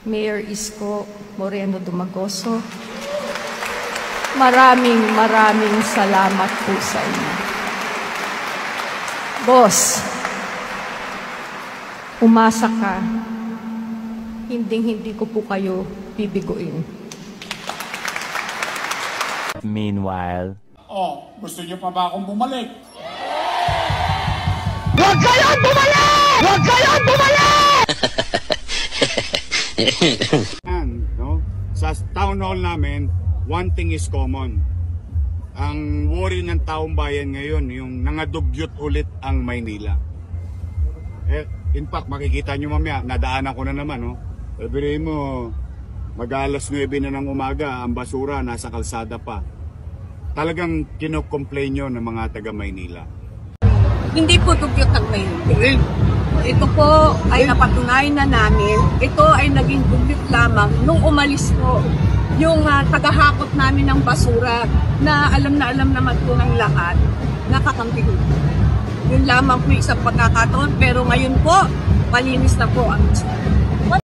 Mayor Isko Moreno Dumagoso, maraming salamat po sa inyo. Boss, umasa ka, hindi ko po kayo bibiguin. Meanwhile, gusto niyo pa ba akong bumalik? Huwag kayong bumalik! Huwag kayong bumalik! No? Sa town hall namin, one thing is common. Ang worry ng taong bayan ngayon, yung nangadugyot ulit ang Maynila. In fact, makikita nyo mamaya, nadaanan ko na naman. No? Sabihin mo, mag-alas 9 na ng umaga, ang basura nasa kalsada pa. Talagang kino-complain nyo ng mga taga Maynila. Hindi po dugyot ang Maynila. Ito po ay napatunayan na namin. Ito ay naging dugyot lamang nung umalis po yung tagahakot namin ng basura na alam naman po ng lahat, nakakampi. Yun lamang po isang pagkakataon, pero ngayon po, malinis na po ang